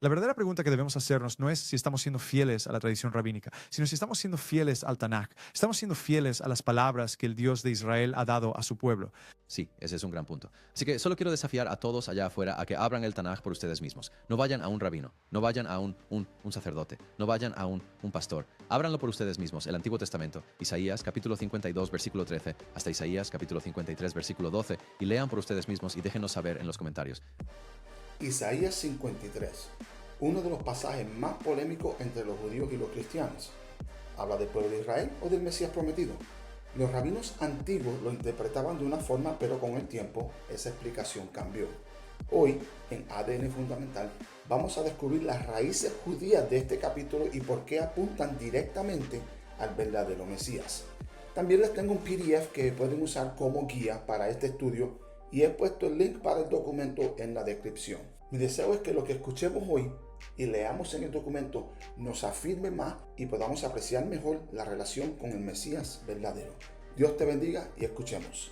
La verdadera pregunta que debemos hacernos no es si estamos siendo fieles a la tradición rabínica, sino si estamos siendo fieles al Tanaj, estamos siendo fieles a las palabras que el Dios de Israel ha dado a su pueblo. Sí, ese es un gran punto. Así que solo quiero desafiar a todos allá afuera a que abran el Tanaj por ustedes mismos. No vayan a un rabino, no vayan a un sacerdote, no vayan a un pastor. Ábranlo por ustedes mismos, el Antiguo Testamento, Isaías capítulo 52, versículo 13, hasta Isaías capítulo 53, versículo 12, y lean por ustedes mismos y déjenos saber en los comentarios. Isaías 53, uno de los pasajes más polémicos entre los judíos y los cristianos. ¿Habla del pueblo de Israel o del Mesías prometido? Los rabinos antiguos lo interpretaban de una forma, pero con el tiempo esa explicación cambió. Hoy, en ADN Fundamental, vamos a descubrir las raíces judías de este capítulo y por qué apuntan directamente al verdadero Mesías. También les tengo un PDF que pueden usar como guía para este estudio y he puesto el link para el documento en la descripción. Mi deseo es que lo que escuchemos hoy y leamos en el documento nos afirme más y podamos apreciar mejor la relación con el Mesías verdadero. Dios te bendiga y escuchemos.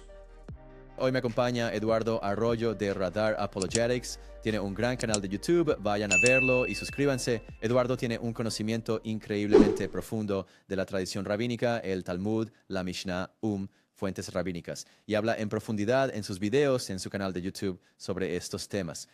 Hoy me acompaña Eduardo Arroyo de Radar Apologetics. Tiene un gran canal de YouTube, vayan a verlo y suscríbanse. Eduardo tiene un conocimiento increíblemente profundo de la tradición rabínica, el Talmud, la Mishnah, fuentes rabínicas, y habla en profundidad en sus videos en su canal de YouTube sobre estos temas.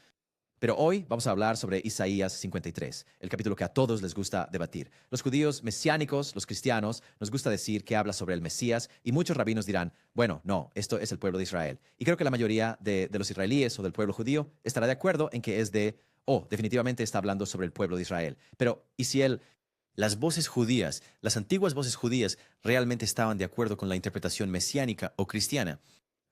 Pero hoy vamos a hablar sobre Isaías 53, el capítulo que a todos les gusta debatir. Los judíos mesiánicos, los cristianos, nos gusta decir que habla sobre el Mesías y muchos rabinos dirán, bueno, no, esto es el pueblo de Israel. Y creo que la mayoría de los israelíes o del pueblo judío estará de acuerdo en que es definitivamente está hablando sobre el pueblo de Israel. Pero, ¿y si las voces judías, las antiguas voces judías, realmente estaban de acuerdo con la interpretación mesiánica o cristiana?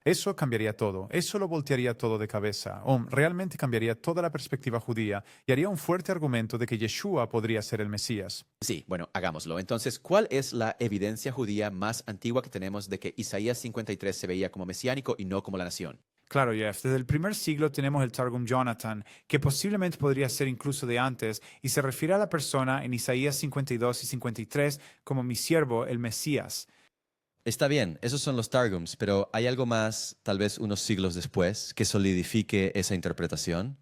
Eso cambiaría todo, eso lo voltearía todo de cabeza, o realmente cambiaría toda la perspectiva judía y haría un fuerte argumento de que Yeshua podría ser el Mesías. Sí, bueno, hagámoslo. Entonces, ¿cuál es la evidencia judía más antigua que tenemos de que Isaías 53 se veía como mesiánico y no como la nación? Claro, Jeff, desde el primer siglo tenemos el Targum Jonathan, que posiblemente podría ser incluso de antes, y se refiere a la persona en Isaías 52 y 53 como mi siervo, el Mesías. Está bien, esos son los Targums, pero ¿hay algo más, tal vez unos siglos después, que solidifique esa interpretación?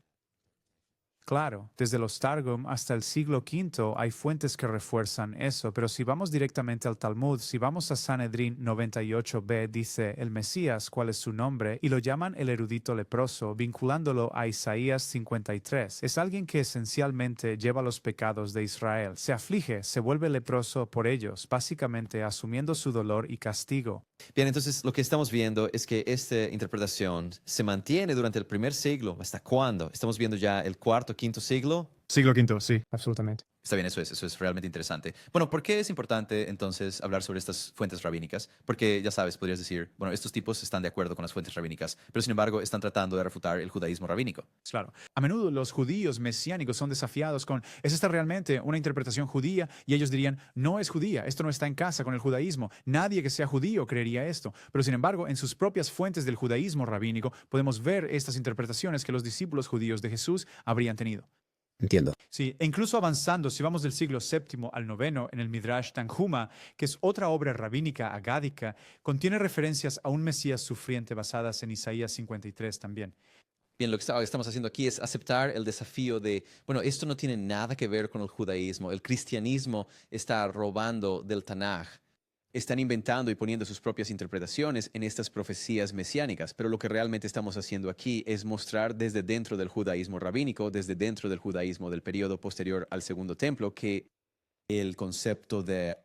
Claro, desde los Targum hasta el siglo V hay fuentes que refuerzan eso, pero si vamos directamente al Talmud, si vamos a Sanedrín 98b, dice el Mesías, cuál es su nombre, y lo llaman el erudito leproso, vinculándolo a Isaías 53. Es alguien que esencialmente lleva los pecados de Israel, se aflige, se vuelve leproso por ellos, básicamente asumiendo su dolor y castigo. Bien, entonces lo que estamos viendo es que esta interpretación se mantiene durante el primer siglo. ¿Hasta cuándo? Estamos viendo ya el cuarto, quinto siglo. Siglo V, sí, absolutamente. Está bien, eso es realmente interesante. Bueno, ¿por qué es importante entonces hablar sobre estas fuentes rabínicas? Porque ya sabes, podrías decir, bueno, estos tipos están de acuerdo con las fuentes rabínicas, pero sin embargo están tratando de refutar el judaísmo rabínico. Claro. A menudo los judíos mesiánicos son desafiados con, ¿es esta realmente una interpretación judía? Y ellos dirían, no es judía, esto no está en casa con el judaísmo, nadie que sea judío creería esto. Pero sin embargo, en sus propias fuentes del judaísmo rabínico podemos ver estas interpretaciones que los discípulos judíos de Jesús habrían tenido. Entiendo. Sí, e incluso avanzando, si vamos del siglo VII al IX, en el Midrash Tanhuma, que es otra obra rabínica agádica, contiene referencias a un Mesías sufriente basadas en Isaías 53 también. Bien, lo que estamos haciendo aquí es aceptar el desafío de, bueno, esto no tiene nada que ver con el judaísmo, el cristianismo está robando del Tanaj. Están inventando y poniendo sus propias interpretaciones en estas profecías mesiánicas, pero lo que realmente estamos haciendo aquí es mostrar desde dentro del judaísmo rabínico, desde dentro del judaísmo del periodo posterior al Segundo Templo, que el concepto de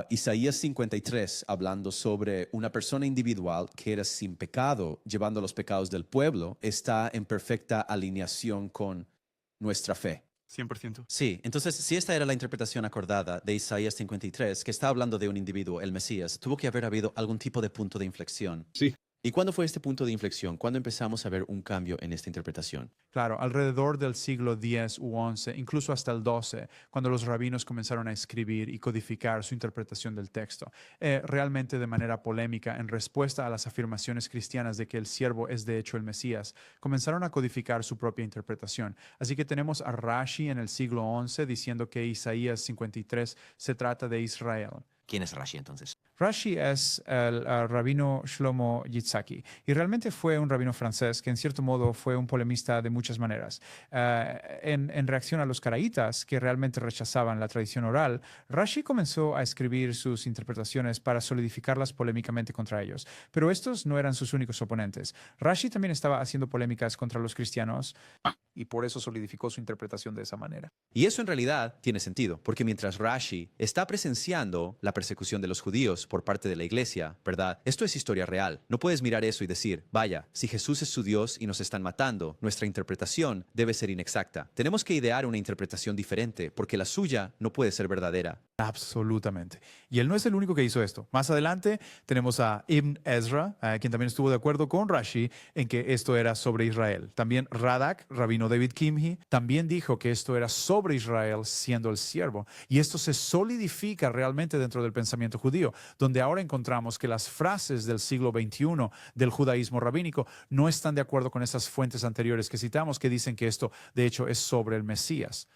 Isaías 53, hablando sobre una persona individual que era sin pecado, llevando los pecados del pueblo, está en perfecta alineación con nuestra fe. 100%. Sí, entonces si esta era la interpretación acordada de Isaías 53, que está hablando de un individuo, el Mesías, tuvo que haber habido algún tipo de punto de inflexión. Sí. ¿Y cuándo fue este punto de inflexión? ¿Cuándo empezamos a ver un cambio en esta interpretación? Claro, alrededor del siglo X u XI, incluso hasta el XII, cuando los rabinos comenzaron a escribir y codificar su interpretación del texto, realmente de manera polémica, en respuesta a las afirmaciones cristianas de que el siervo es de hecho el Mesías, comenzaron a codificar su propia interpretación. Así que tenemos a Rashi en el siglo XI diciendo que Isaías 53 se trata de Israel. ¿Quién es Rashi entonces? Rashi es el rabino Shlomo Yitzhaki y realmente fue un rabino francés que en cierto modo fue un polemista de muchas maneras. En reacción a los caraítas que realmente rechazaban la tradición oral, Rashi comenzó a escribir sus interpretaciones para solidificarlas polémicamente contra ellos. Pero estos no eran sus únicos oponentes. Rashi también estaba haciendo polémicas contra los cristianos y por eso solidificó su interpretación de esa manera. Y eso en realidad tiene sentido, porque mientras Rashi está presenciando la persecución de los judíos por parte de la iglesia, ¿verdad? Esto es historia real. No puedes mirar eso y decir, vaya, si Jesús es su Dios y nos están matando, nuestra interpretación debe ser inexacta. Tenemos que idear una interpretación diferente, porque la suya no puede ser verdadera. Absolutamente. Y él no es el único que hizo esto. Más adelante tenemos a Ibn Ezra, quien también estuvo de acuerdo con Rashi en que esto era sobre Israel. También Radak, rabino David Kimhi, también dijo que esto era sobre Israel siendo el siervo. Y esto se solidifica realmente dentro del pensamiento judío, donde ahora encontramos que las frases del siglo XXI del judaísmo rabínico no están de acuerdo con esas fuentes anteriores que citamos, que dicen que esto, de hecho, es sobre el Mesías.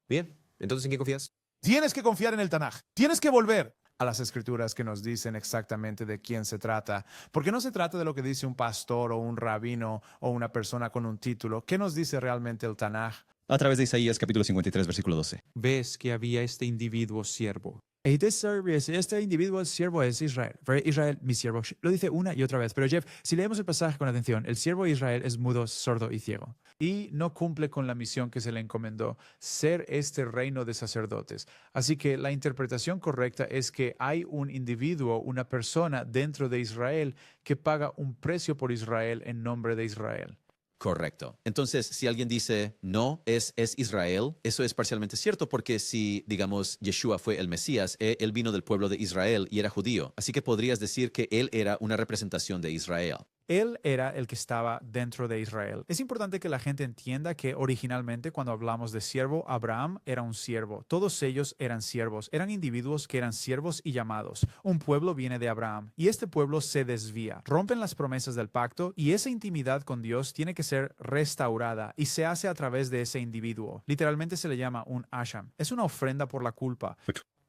Bien, entonces ¿en quién confías? Tienes que confiar en el Tanaj. Tienes que volver a las escrituras que nos dicen exactamente de quién se trata. Porque no se trata de lo que dice un pastor o un rabino o una persona con un título. ¿Qué nos dice realmente el Tanaj? A través de Isaías capítulo 53, versículo 12. Ves que había este individuo siervo. Este individuo el siervo es Israel. Israel, mi siervo. Lo dice una y otra vez. Pero Jeff, si leemos el pasaje con atención, el siervo de Israel es mudo, sordo y ciego. Y no cumple con la misión que se le encomendó, ser este reino de sacerdotes. Así que la interpretación correcta es que hay un individuo, una persona dentro de Israel que paga un precio por Israel en nombre de Israel. Correcto. Entonces, si alguien dice, no, es Israel, eso es parcialmente cierto porque si, digamos, Yeshua fue el Mesías, él vino del pueblo de Israel y era judío. Así que podrías decir que él era una representación de Israel. Él era el que estaba dentro de Israel. Es importante que la gente entienda que originalmente cuando hablamos de siervo, Abraham era un siervo. Todos ellos eran siervos. Eran individuos que eran siervos y llamados. Un pueblo viene de Abraham y este pueblo se desvía. Rompen las promesas del pacto y esa intimidad con Dios tiene que ser restaurada y se hace a través de ese individuo. Literalmente se le llama un asham. Es una ofrenda por la culpa.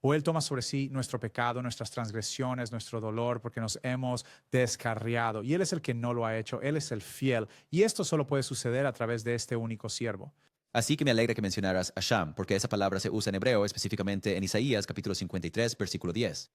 O Él toma sobre sí nuestro pecado, nuestras transgresiones, nuestro dolor, porque nos hemos descarriado. Y Él es el que no lo ha hecho, Él es el fiel. Y esto solo puede suceder a través de este único siervo. Así que me alegra que mencionaras Asham, porque esa palabra se usa en hebreo, específicamente en Isaías capítulo 53, versículo 10.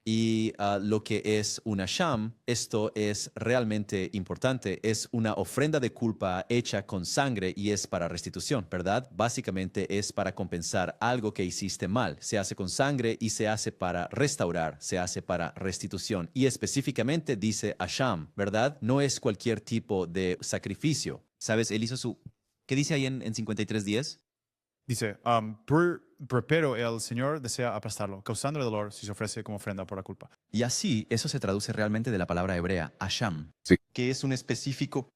Y lo que es un asham, esto es realmente importante, es una ofrenda de culpa hecha con sangre y es para restitución, ¿verdad? Básicamente es para compensar algo que hiciste mal. Se hace con sangre y se hace para restaurar, se hace para restitución. Y específicamente dice asham, ¿verdad? No es cualquier tipo de sacrificio. ¿Sabes? Él hizo su... ¿Qué dice ahí en 53:10? Dice, pero el Señor desea aplastarlo, causando dolor si se ofrece como ofrenda por la culpa. Y así, eso se traduce realmente de la palabra hebrea, asham, que es un específico...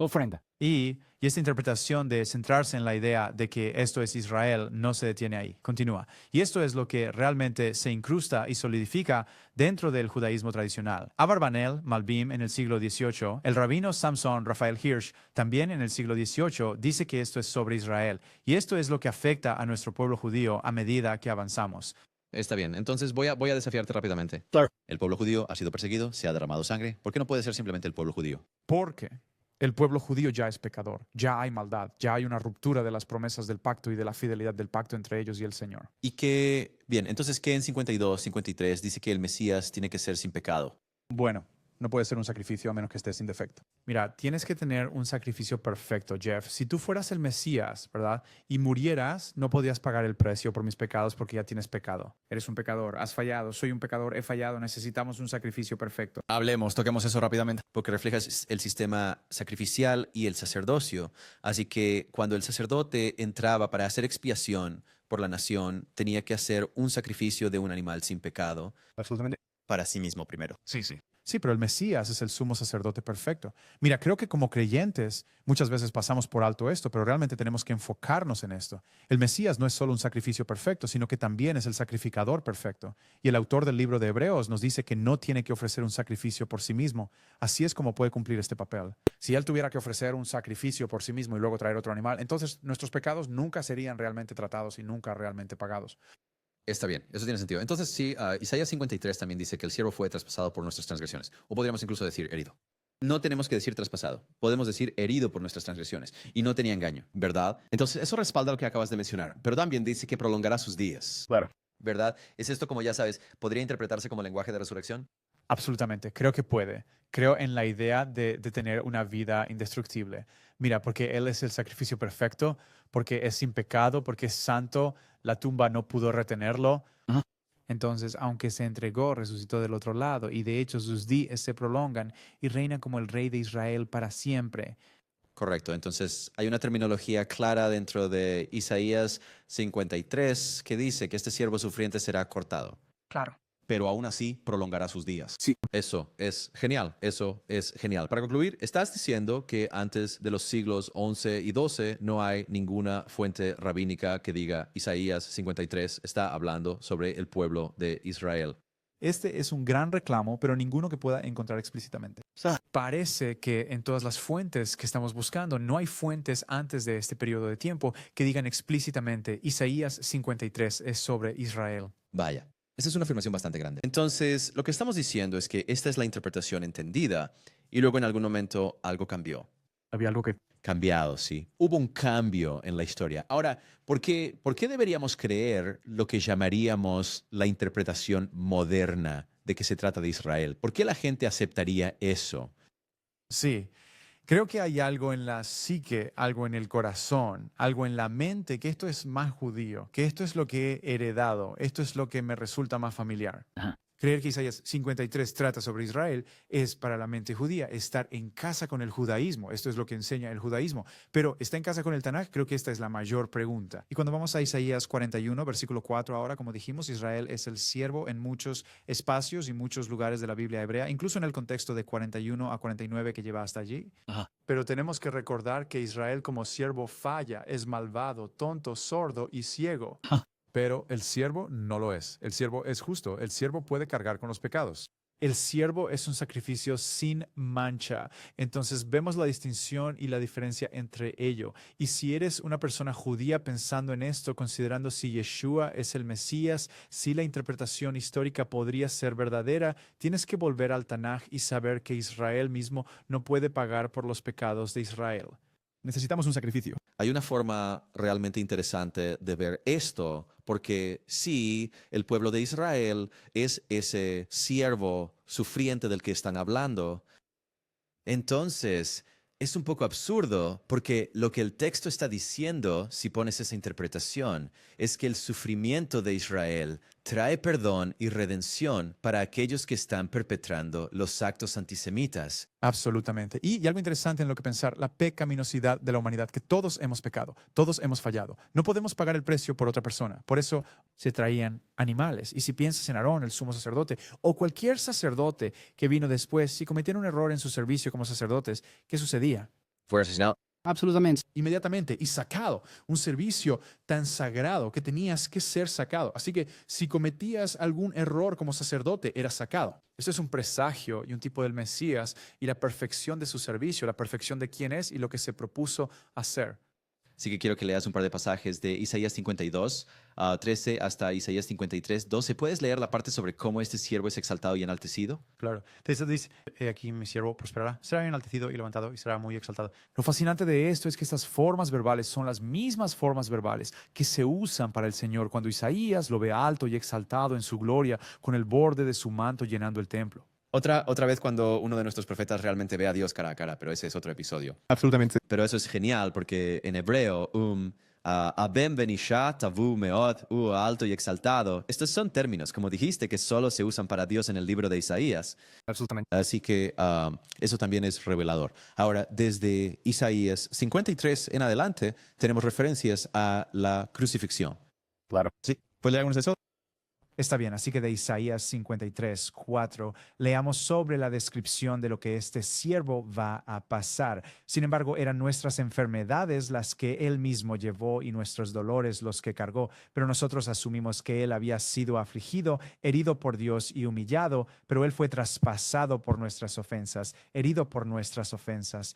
Ofrenda. Y esta interpretación de centrarse en la idea de que esto es Israel no se detiene ahí, continúa. Y esto es lo que realmente se incrusta y solidifica dentro del judaísmo tradicional. Abarbanel, Malbim en el siglo XVIII, el rabino Samson Raphael Hirsch también en el siglo XVIII dice que esto es sobre Israel. Y esto es lo que afecta a nuestro pueblo judío a medida que avanzamos. Está bien, entonces voy a desafiarte rápidamente. Claro. El pueblo judío ha sido perseguido, se ha derramado sangre. ¿Por qué no puede ser simplemente el pueblo judío? Porque el pueblo judío ya es pecador, ya hay maldad, ya hay una ruptura de las promesas del pacto y de la fidelidad del pacto entre ellos y el Señor. Y que, bien, entonces, ¿qué en 52, 53 dice que el Mesías tiene que ser sin pecado? Bueno, no puede ser un sacrificio a menos que esté sin defecto. Mira, tienes que tener un sacrificio perfecto, Jeff. Si tú fueras el Mesías, ¿verdad? Y murieras, no podías pagar el precio por mis pecados porque ya tienes pecado. Eres un pecador, has fallado, soy un pecador, he fallado, necesitamos un sacrificio perfecto. Hablemos, toquemos eso rápidamente. Porque reflejas el sistema sacrificial y el sacerdocio. Así que cuando el sacerdote entraba para hacer expiación por la nación, tenía que hacer un sacrificio de un animal sin pecado. Absolutamente. Para sí mismo primero. Sí, sí. Sí, pero el Mesías es el sumo sacerdote perfecto. Mira, creo que como creyentes muchas veces pasamos por alto esto, pero realmente tenemos que enfocarnos en esto. El Mesías no es solo un sacrificio perfecto, sino que también es el sacrificador perfecto. Y el autor del libro de Hebreos nos dice que no tiene que ofrecer un sacrificio por sí mismo. Así es como puede cumplir este papel. Si él tuviera que ofrecer un sacrificio por sí mismo y luego traer otro animal, entonces nuestros pecados nunca serían realmente tratados y nunca realmente pagados. Está bien, eso tiene sentido. Entonces, sí, Isaías 53 también dice que el siervo fue traspasado por nuestras transgresiones. O podríamos incluso decir herido. No tenemos que decir traspasado. Podemos decir herido por nuestras transgresiones. Y no tenía engaño, ¿verdad? Entonces, eso respalda lo que acabas de mencionar. Pero también dice que prolongará sus días. Claro. ¿Verdad? ¿Es esto, como ya sabes, podría interpretarse como lenguaje de resurrección? Absolutamente, creo que puede. Creo en la idea de tener una vida indestructible. Mira, porque Él es el sacrificio perfecto, porque es sin pecado, porque es santo, la tumba no pudo retenerlo. Ajá. Entonces, aunque se entregó, resucitó del otro lado, y de hecho sus días se prolongan y reina como el rey de Israel para siempre. Correcto. Entonces, hay una terminología clara dentro de Isaías 53 que dice que este siervo sufriente será cortado. Claro. Pero aún así prolongará sus días. Eso es genial, eso es genial. Para concluir, estás diciendo que antes de los siglos 11 y 12 no hay ninguna fuente rabínica que diga Isaías 53 está hablando sobre el pueblo de Israel. Este es un gran reclamo, pero ninguno que pueda encontrar explícitamente. Parece que en todas las fuentes que estamos buscando, no hay fuentes antes de este periodo de tiempo que digan explícitamente Isaías 53 es sobre Israel. Vaya, esa es una afirmación bastante grande. Entonces, lo que estamos diciendo es que esta es la interpretación entendida y luego en algún momento algo cambió. Había algo que... Cambiado, sí. Hubo un cambio en la historia. Ahora, ¿por qué deberíamos creer lo que llamaríamos la interpretación moderna de que se trata de Israel? ¿Por qué la gente aceptaría eso? Sí, creo que hay algo en la psique, algo en el corazón, algo en la mente, que esto es más judío, que esto es lo que he heredado, esto es lo que me resulta más familiar. Ajá. Creer que Isaías 53 trata sobre Israel es para la mente judía estar en casa con el judaísmo. Esto es lo que enseña el judaísmo. Pero ¿está en casa con el Tanaj? Creo que esta es la mayor pregunta. Y cuando vamos a Isaías 41, versículo 4 ahora, como dijimos, Israel es el siervo en muchos espacios y muchos lugares de la Biblia hebrea, incluso en el contexto de 41 a 49 que lleva hasta allí. Ajá. Pero tenemos que recordar que Israel como siervo falla, es malvado, tonto, sordo y ciego. Pero el siervo no lo es. El siervo es justo. El siervo puede cargar con los pecados. El siervo es un sacrificio sin mancha. Entonces vemos la distinción y la diferencia entre ello. Y si eres una persona judía pensando en esto, considerando si Yeshua es el Mesías, si la interpretación histórica podría ser verdadera, tienes que volver al Tanaj y saber que Israel mismo no puede pagar por los pecados de Israel. Necesitamos un sacrificio. Hay una forma realmente interesante de ver esto, porque sí, el pueblo de Israel es ese siervo sufriente del que están hablando. Entonces, es un poco absurdo, porque lo que el texto está diciendo, si pones esa interpretación, es que el sufrimiento de Israel trae perdón y redención para aquellos que están perpetrando los actos antisemitas. Absolutamente. Y algo interesante en lo que pensar, la pecaminosidad de la humanidad, que todos hemos pecado, todos hemos fallado. No podemos pagar el precio por otra persona. Por eso se traían animales. Y si piensas en Aarón, el sumo sacerdote, o cualquier sacerdote que vino después, si cometían un error en su servicio como sacerdotes, ¿qué sucedía? Fue asesinado. Absolutamente. Inmediatamente y sacado, un servicio tan sagrado que tenías que ser sacado. Así que si cometías algún error como sacerdote, eras sacado. Esto es un presagio y un tipo del Mesías y la perfección de su servicio, la perfección de quién es y lo que se propuso hacer. Así que quiero que leas un par de pasajes de Isaías 52, 13 hasta Isaías 53, 12. ¿Puedes leer la parte sobre cómo este siervo es exaltado y enaltecido? Claro. Entonces dice, aquí mi siervo prosperará, será enaltecido y levantado y será muy exaltado. Lo fascinante de esto es que estas formas verbales son las mismas formas verbales que se usan para el Señor cuando Isaías lo ve alto y exaltado en su gloria, con el borde de su manto llenando el templo. Otra vez cuando uno de nuestros profetas realmente ve a Dios cara a cara, pero ese es otro episodio. Absolutamente. Pero eso es genial porque en hebreo, Abem benishat, avu meot, alto y exaltado. Estos son términos, como dijiste, que solo se usan para Dios en el libro de Isaías. Absolutamente. Así que eso también es revelador. Ahora, desde Isaías 53 en adelante, tenemos referencias a la crucifixión. Claro. Sí. ¿Puedes leer algunos de esos? Está bien, así que de Isaías 53, 4, leamos sobre la descripción de lo que este siervo va a pasar. Sin embargo, eran nuestras enfermedades las que él mismo llevó y nuestros dolores los que cargó, pero nosotros asumimos que él había sido afligido, herido por Dios y humillado, pero él fue traspasado por nuestras ofensas, herido por nuestras ofensas.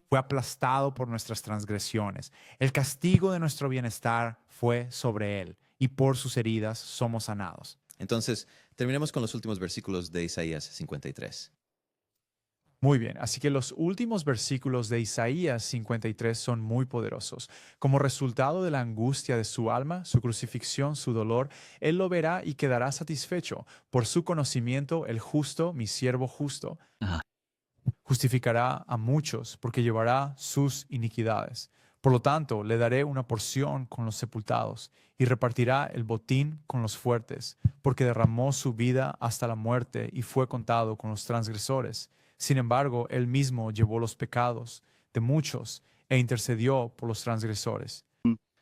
Fue aplastado por nuestras transgresiones. El castigo de nuestro bienestar fue sobre él. y por sus heridas somos sanados. Entonces, terminemos con los últimos versículos de Isaías 53. Muy bien, así que los últimos versículos de Isaías 53 son muy poderosos. Como resultado de la angustia de su alma, su crucifixión, su dolor, Él lo verá y quedará satisfecho. Por su conocimiento, el justo, mi siervo justo, justificará a muchos porque llevará sus iniquidades. Por lo tanto, le daré una porción con los sepultados y repartirá el botín con los fuertes, porque derramó su vida hasta la muerte y fue contado con los transgresores. Sin embargo, él mismo llevó los pecados de muchos e intercedió por los transgresores.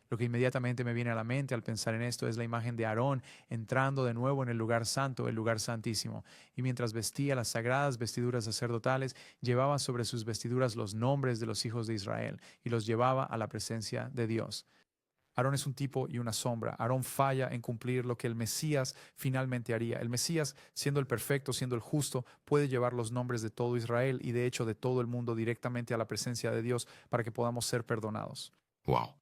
Lo que inmediatamente me viene a la mente al pensar en esto es la imagen de Aarón entrando de nuevo en el lugar santo, el lugar santísimo. Y mientras vestía las sagradas vestiduras sacerdotales, llevaba sobre sus vestiduras los nombres de los hijos de Israel y los llevaba a la presencia de Dios. Aarón es un tipo y una sombra. Aarón falla en cumplir lo que el Mesías finalmente haría. El Mesías, siendo el perfecto, siendo el justo, puede llevar los nombres de todo Israel y de hecho de todo el mundo directamente a la presencia de Dios para que podamos ser perdonados. Wow.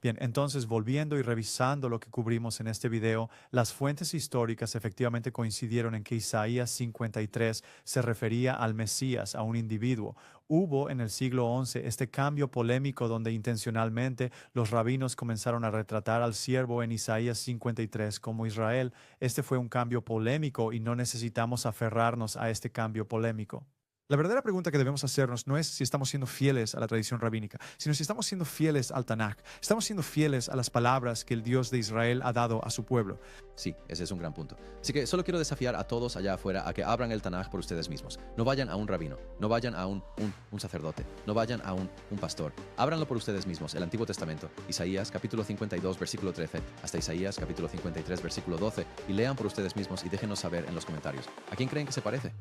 Bien, entonces volviendo y revisando lo que cubrimos en este video, las fuentes históricas efectivamente coincidieron en que Isaías 53 se refería al Mesías, a un individuo. Hubo en el siglo XI este cambio polémico donde intencionalmente los rabinos comenzaron a retratar al siervo en Isaías 53 como Israel. Este fue un cambio polémico y no necesitamos aferrarnos a este cambio polémico. La verdadera pregunta que debemos hacernos no es si estamos siendo fieles a la tradición rabínica, sino si estamos siendo fieles al Tanaj. Estamos siendo fieles a las palabras que el Dios de Israel ha dado a su pueblo. Sí, ese es un gran punto. Así que solo quiero desafiar a todos allá afuera a que abran el Tanaj por ustedes mismos. No vayan a un rabino, no vayan a un sacerdote, no vayan a un pastor. Ábranlo por ustedes mismos, el Antiguo Testamento, Isaías capítulo 52, versículo 13, hasta Isaías capítulo 53, versículo 12, y lean por ustedes mismos y déjenos saber en los comentarios. ¿A quién creen que se parece?